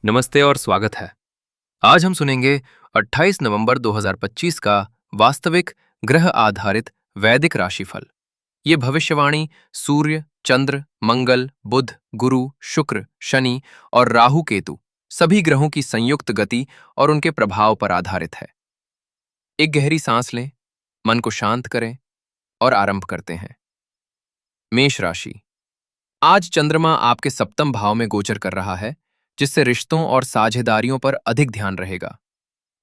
नमस्ते और स्वागत है। आज हम सुनेंगे 28 नवंबर 2025 का वास्तविक ग्रह आधारित वैदिक राशिफल। ये भविष्यवाणी सूर्य, चंद्र, मंगल, बुध, गुरु, शुक्र, शनि और राहु केतु सभी ग्रहों की संयुक्त गति और उनके प्रभाव पर आधारित है। एक गहरी सांस लें, मन को शांत करें और आरंभ करते हैं। मेष राशि। आज चंद्रमा आपके सप्तम भाव में गोचर कर रहा है, जिससे रिश्तों और साझेदारियों पर अधिक ध्यान रहेगा।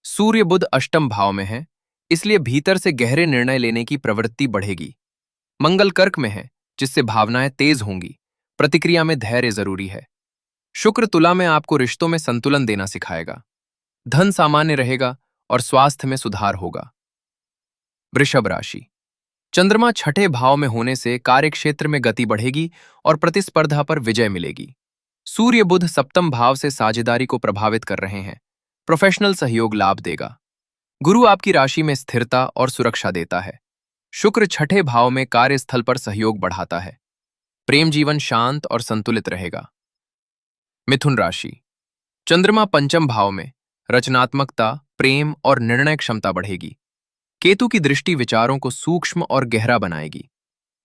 सूर्य बुध अष्टम भाव में है, इसलिए भीतर से गहरे निर्णय लेने की प्रवृत्ति बढ़ेगी। मंगल कर्क में है, जिससे भावनाएं तेज होंगी। प्रतिक्रिया में धैर्य जरूरी है। शुक्र तुला में आपको रिश्तों में संतुलन देना सिखाएगा। धन सामान्य रहेगा और स्वास्थ्य में सुधार होगा। वृषभ राशि। चंद्रमा छठे भाव में होने से कार्यक्षेत्र में गति बढ़ेगी और प्रतिस्पर्धा पर विजय मिलेगी। सूर्य बुध सप्तम भाव से साझेदारी को प्रभावित कर रहे हैं। प्रोफेशनल सहयोग लाभ देगा। गुरु आपकी राशि में स्थिरता और सुरक्षा देता है। शुक्र छठे भाव में कार्यस्थल पर सहयोग बढ़ाता है। प्रेम जीवन शांत और संतुलित रहेगा। मिथुन राशि। चंद्रमा पंचम भाव में, रचनात्मकता, प्रेम और निर्णय क्षमता बढ़ेगी। केतु की दृष्टि विचारों को सूक्ष्म और गहरा बनाएगी।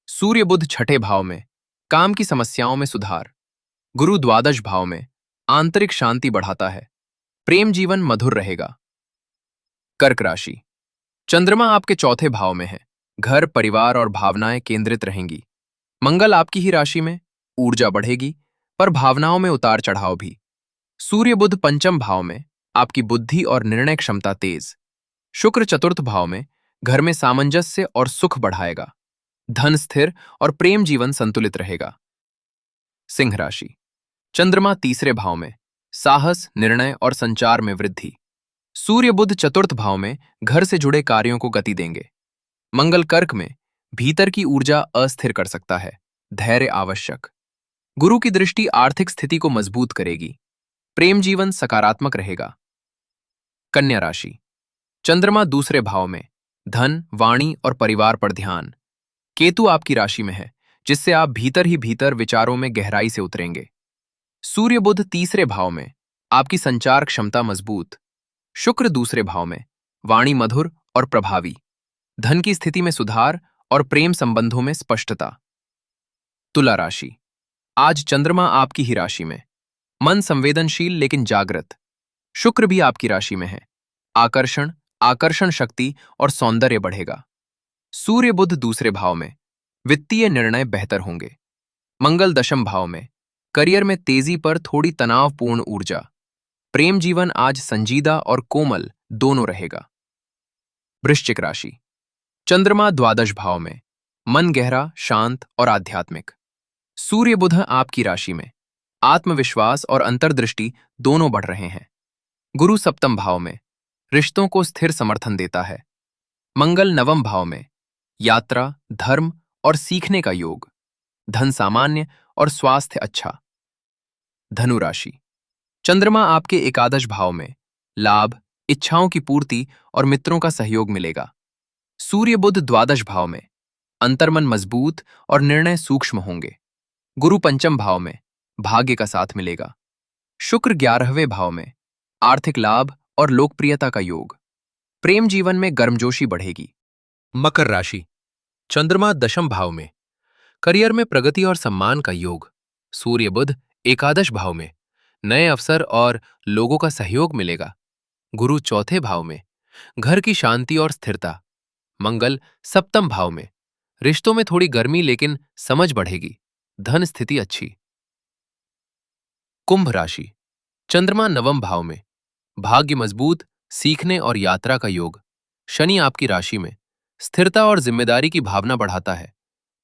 सूर्य बुध छठे भाव में, काम की समस्याओं में सुधार। गुरु द्वादश भाव में, आंतरिक शांति बढ़ाता है। प्रेम जीवन मधुर रहेगा। कर्क राशि। चंद्रमा आपके चौथे भाव में है। घर, परिवार और भावनाएं केंद्रित रहेंगी। मंगल आपकी ही राशि में, ऊर्जा बढ़ेगी, पर भावनाओं में उतार चढ़ाव भी। सूर्य बुध पंचम भाव में, आपकी बुद्धि और निर्णय क्षमता तेज। शुक्र चतुर्थ भाव में, घर में सामंजस्य और सुख बढ़ाएगा। धन स्थिर और प्रेम जीवन संतुलित रहेगा। सिंह राशि। चंद्रमा तीसरे भाव में, साहस, निर्णय और संचार में वृद्धि। सूर्य बुध चतुर्थ भाव में, घर से जुड़े कार्यों को गति देंगे। मंगल कर्क में, भीतर की ऊर्जा अस्थिर कर सकता है। धैर्य आवश्यक। गुरु की दृष्टि आर्थिक स्थिति को मजबूत करेगी। प्रेम जीवन सकारात्मक रहेगा। कन्या राशि। चंद्रमा दूसरे भाव में, धन, वाणी और परिवार पर ध्यान। केतु आपकी राशि में है, जिससे आप भीतर ही भीतर विचारों में गहराई से उतरेंगे। सूर्य बुध तीसरे भाव में, आपकी संचार क्षमता मजबूत। शुक्र दूसरे भाव में, वाणी मधुर और प्रभावी। धन की स्थिति में सुधार और प्रेम संबंधों में स्पष्टता। तुला राशि। आज चंद्रमा आपकी ही राशि में, मन संवेदनशील लेकिन जागृत। शुक्र भी आपकी राशि में है। आकर्षण, आकर्षण शक्ति और सौंदर्य बढ़ेगा। सूर्य बुध दूसरे भाव में, वित्तीय निर्णय बेहतर होंगे। मंगल दशम भाव में, करियर में तेजी पर थोड़ी तनावपूर्ण ऊर्जा। प्रेम जीवन आज संजीदा और कोमल दोनों रहेगा। वृश्चिक राशि। चंद्रमा द्वादश भाव में, मन गहरा, शांत और आध्यात्मिक। सूर्य बुध आपकी राशि में, आत्मविश्वास और अंतर्दृष्टि दोनों बढ़ रहे हैं। गुरु सप्तम भाव में, रिश्तों को स्थिर समर्थन देता है। मंगल नवम भाव में, यात्रा, धर्म और सीखने का योग। धन सामान्य और स्वास्थ्य अच्छा। धनु राशि। चंद्रमा आपके एकादश भाव में, लाभ, इच्छाओं की पूर्ति और मित्रों का सहयोग मिलेगा। सूर्य बुध द्वादश भाव में, अंतर्मन मजबूत और निर्णय सूक्ष्म होंगे। गुरु पंचम भाव में, भाग्य का साथ मिलेगा। शुक्र 11वें भाव में, आर्थिक लाभ और लोकप्रियता का योग। प्रेम जीवन में गर्मजोशी बढ़ेगी। मकर राशि। चंद्रमा दशम भाव में, करियर में प्रगति और सम्मान का योग। सूर्य बुध एकादश भाव में, नए अवसर और लोगों का सहयोग मिलेगा। गुरु चौथे भाव में, घर की शांति और स्थिरता। मंगल सप्तम भाव में, रिश्तों में थोड़ी गर्मी लेकिन समझ बढ़ेगी। धन स्थिति अच्छी। कुंभ राशि। चंद्रमा नवम भाव में, भाग्य मजबूत, सीखने और यात्रा का योग। शनि आपकी राशि में, स्थिरता और जिम्मेदारी की भावना बढ़ाता है।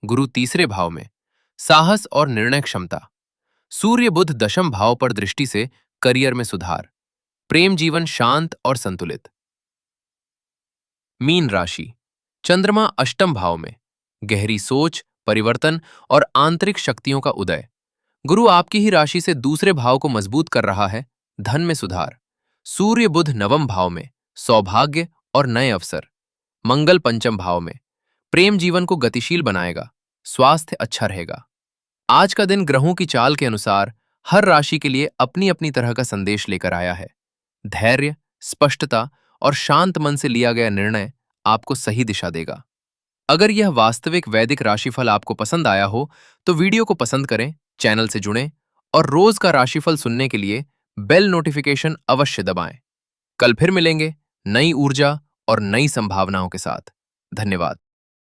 गुरु तीसरे भाव में, साहस और निर्णय क्षमता। सूर्य बुध दशम भाव पर दृष्टि से करियर में सुधार। प्रेम जीवन शांत और संतुलित। मीन राशि। चंद्रमा अष्टम भाव में, गहरी सोच, परिवर्तन और आंतरिक शक्तियों का उदय। गुरु आपकी ही राशि से दूसरे भाव को मजबूत कर रहा है। धन में सुधार। सूर्य बुध नवम भाव में, सौभाग्य और नए अवसर। मंगल पंचम भाव में, प्रेम जीवन को गतिशील बनाएगा। स्वास्थ्य अच्छा रहेगा। आज का दिन ग्रहों की चाल के अनुसार हर राशि के लिए अपनी अपनी तरह का संदेश लेकर आया है। धैर्य, स्पष्टता और शांत मन से लिया गया निर्णय आपको सही दिशा देगा। अगर यह वास्तविक वैदिक राशिफल आपको पसंद आया हो, तो वीडियो को पसंद करें, चैनल से जुड़ें और रोज का राशिफल सुनने के लिए बेल नोटिफिकेशन अवश्य दबाएं। कल फिर मिलेंगे नई ऊर्जा और नई संभावनाओं के साथ। धन्यवाद।